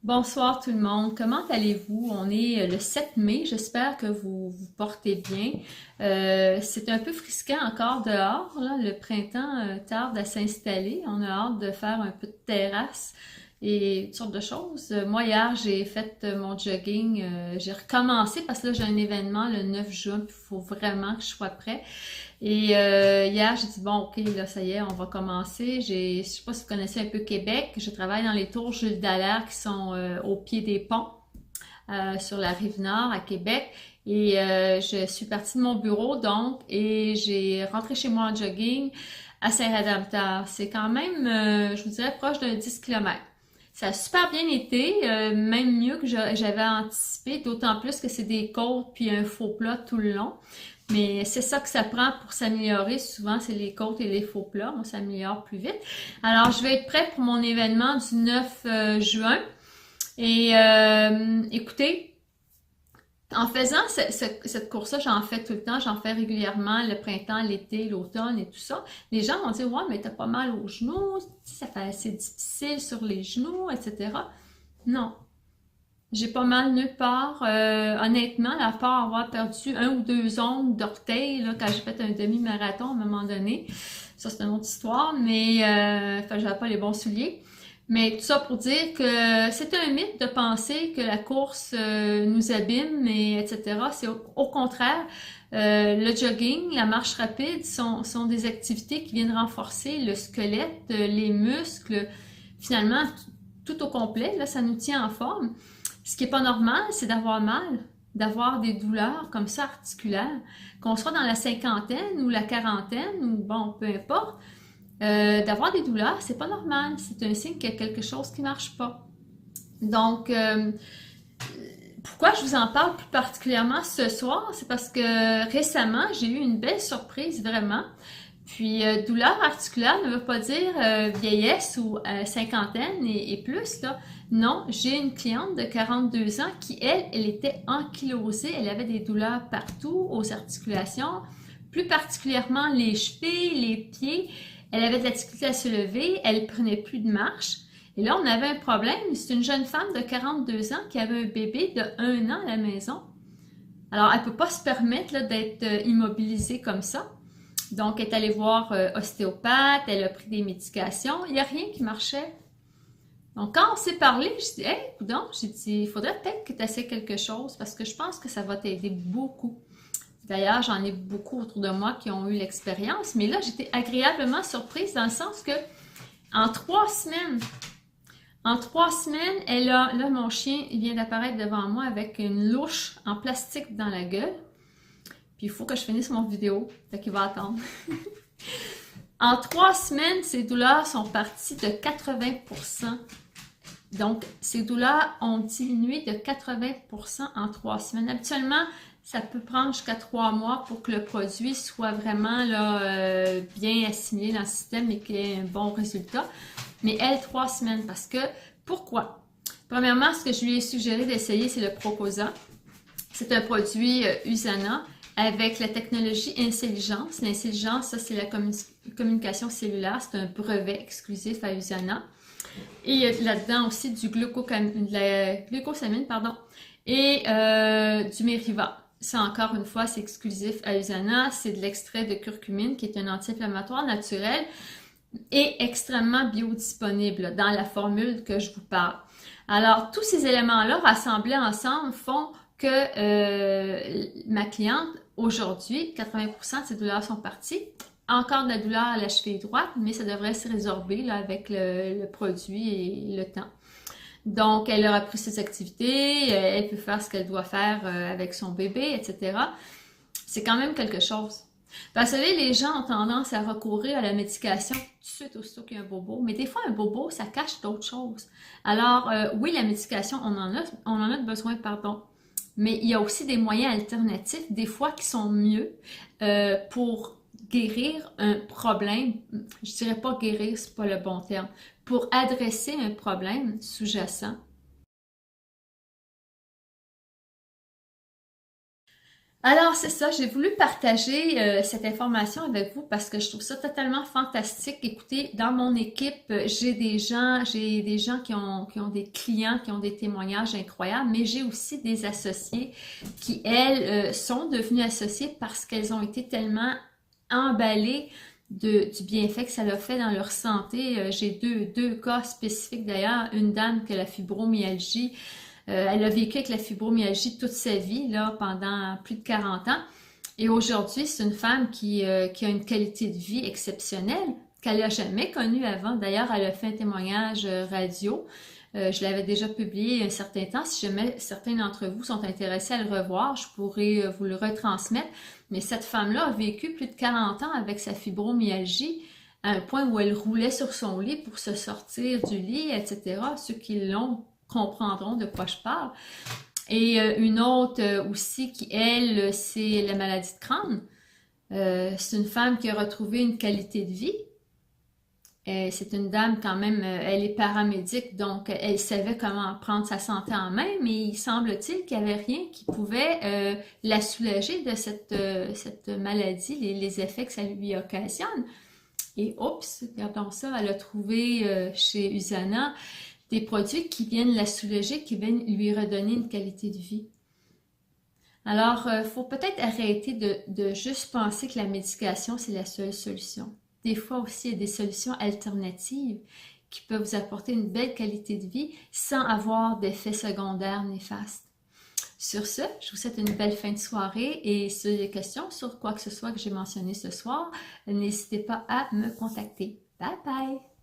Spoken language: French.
Bonsoir tout le monde, comment allez-vous? On est le 7 mai, j'espère que vous vous portez bien. C'est un peu frisquant encore dehors, là. Le printemps tarde à s'installer. On a hâte de faire un peu de terrasse et toutes sortes de choses. Moi, hier, j'ai fait mon jogging. J'ai recommencé parce que là, j'ai un événement le 9 juin, puis il faut vraiment que je sois prêt. Et hier, j'ai dit, bon, ok, là, ça y est, on va commencer. Je sais pas si vous connaissez un peu Québec. Je travaille dans les tours Jules Dallaire qui sont au pied des ponts sur la rive nord à Québec. Et je suis partie de mon bureau, donc, et j'ai rentré chez moi en jogging à Saint-Rédempteur. C'est quand même, je vous dirais, proche d'un 10 km. Ça a super bien été, même mieux que j'avais anticipé, d'autant plus que c'est des côtes puis un faux plat tout le long. Mais c'est ça que ça prend pour s'améliorer. Souvent, c'est les côtes et les faux plats. On s'améliore plus vite. Alors, je vais être prête pour mon événement du 9 juin. Et écoutez, en faisant cette course-là, j'en fais tout le temps. J'en fais régulièrement le printemps, l'été, l'automne et tout ça. Les gens vont dire, ouais, mais t'as pas mal aux genoux. Ça fait assez difficile sur les genoux, etc. Non. J'ai pas mal nulle part. Honnêtement, à part avoir perdu un ou deux ongles d'orteil là, quand j'ai fait un demi-marathon à un moment donné. Ça, c'est une autre histoire, mais enfin, j'avais pas les bons souliers. Mais tout ça pour dire que c'est un mythe de penser que la course nous abîme, et etc. C'est au contraire, le jogging, la marche rapide sont des activités qui viennent renforcer le squelette, les muscles, finalement, tout au complet. Là, ça nous tient en forme. Ce qui est pas normal, c'est d'avoir mal, d'avoir des douleurs comme ça articulaires, qu'on soit dans la cinquantaine ou la quarantaine ou bon, peu importe, d'avoir des douleurs, c'est pas normal. C'est un signe qu'il y a quelque chose qui marche pas. Donc, pourquoi je vous en parle plus particulièrement ce soir? C'est parce que récemment, j'ai eu une belle surprise vraiment. Puis, douleur articulaire ne veut pas dire vieillesse ou cinquantaine et plus, là. Non, j'ai une cliente de 42 ans qui, elle était ankylosée. Elle avait des douleurs partout, aux articulations, plus particulièrement les chevilles, les pieds. Elle avait de la difficulté à se lever, elle prenait plus de marche. Et là, on avait un problème. C'est une jeune femme de 42 ans qui avait un bébé de 1 an à la maison. Alors, elle ne peut pas se permettre d'être immobilisée comme ça. Donc, elle est allée voir ostéopathe, elle a pris des médications. Il n'y a rien qui marchait. Donc, quand on s'est parlé, je dis, hey, coudonc, j'ai dit, il faudrait peut-être que tu essaies quelque chose parce que je pense que ça va t'aider beaucoup. D'ailleurs, j'en ai beaucoup autour de moi qui ont eu l'expérience, mais là, j'étais agréablement surprise dans le sens que en 3 semaines, là, mon chien, il vient d'apparaître devant moi avec une louche en plastique dans la gueule. Puis il faut que je finisse mon vidéo, fait qu'il va attendre. En 3 semaines, ces douleurs sont parties de 80%. Donc, ces douleurs ont diminué de 80% en 3 semaines. Habituellement, ça peut prendre jusqu'à 3 mois pour que le produit soit vraiment là, bien assimilé dans le système et qu'il y ait un bon résultat. Mais elle, 3 semaines, parce que, pourquoi? Premièrement, ce que je lui ai suggéré d'essayer, c'est le Procosa. C'est un produit Usana avec la technologie Incelligence. L'intelligence, ça, c'est la communication cellulaire. C'est un brevet exclusif à Usana. Et il y a là-dedans aussi de la glucosamine, pardon, et du Meriva. Ça, encore une fois, c'est exclusif à Usana. C'est de l'extrait de curcumine, qui est un anti-inflammatoire naturel et extrêmement biodisponible dans la formule que je vous parle. Alors, tous ces éléments-là rassemblés ensemble font que ma cliente, aujourd'hui, 80% de ses douleurs sont parties. Encore de la douleur à la cheville droite, mais ça devrait se résorber là, avec le produit et le temps. Donc, elle aura pris ses activités, elle peut faire ce qu'elle doit faire avec son bébé, etc. C'est quand même quelque chose. Parce que vous savez, les gens ont tendance à recourir à la médication tout de suite aussitôt qu'il y a un bobo. Mais des fois, un bobo, ça cache d'autres choses. Alors, oui, la médication, on en a besoin, pardon. Mais il y a aussi des moyens alternatifs, des fois, qui sont mieux pour guérir un problème. Je dirais pas guérir, c'est pas le bon terme. Pour adresser un problème sous-jacent. Alors, c'est ça, j'ai voulu partager cette information avec vous parce que je trouve ça totalement fantastique. Écoutez, dans mon équipe, j'ai des gens qui ont des clients, qui ont des témoignages incroyables, mais j'ai aussi des associés qui, elles, sont devenues associées parce qu'elles ont été tellement emballées du bienfait que ça leur fait dans leur santé. J'ai deux cas spécifiques d'ailleurs, une dame qui a la fibromyalgie. Elle a vécu avec la fibromyalgie toute sa vie, là, pendant plus de 40 ans. Et aujourd'hui, c'est une femme qui a une qualité de vie exceptionnelle, qu'elle n'a jamais connue avant. D'ailleurs, elle a fait un témoignage radio. Je l'avais déjà publié un certain temps. Si jamais certains d'entre vous sont intéressés à le revoir, je pourrais vous le retransmettre. Mais cette femme-là a vécu plus de 40 ans avec sa fibromyalgie, à un point où elle roulait sur son lit pour se sortir du lit, etc. Ceux qui l'ont comprendront de quoi je parle. Et une autre aussi qui, elle, c'est la maladie de Crohn. C'est une femme qui a retrouvé une qualité de vie. C'est une dame quand même, elle est paramédic, donc elle savait comment prendre sa santé en main, mais il semble-t-il qu'il n'y avait rien qui pouvait la soulager de cette maladie, les effets que ça lui occasionne. Et oups, regardons ça, elle a trouvé chez Usana des produits qui viennent la soulager, qui viennent lui redonner une qualité de vie. Alors, il faut peut-être arrêter de juste penser que la médication, c'est la seule solution. Des fois aussi, il y a des solutions alternatives qui peuvent vous apporter une belle qualité de vie sans avoir d'effets secondaires néfastes. Sur ce, je vous souhaite une belle fin de soirée et si vous avez des questions sur quoi que ce soit que j'ai mentionné ce soir, n'hésitez pas à me contacter. Bye bye!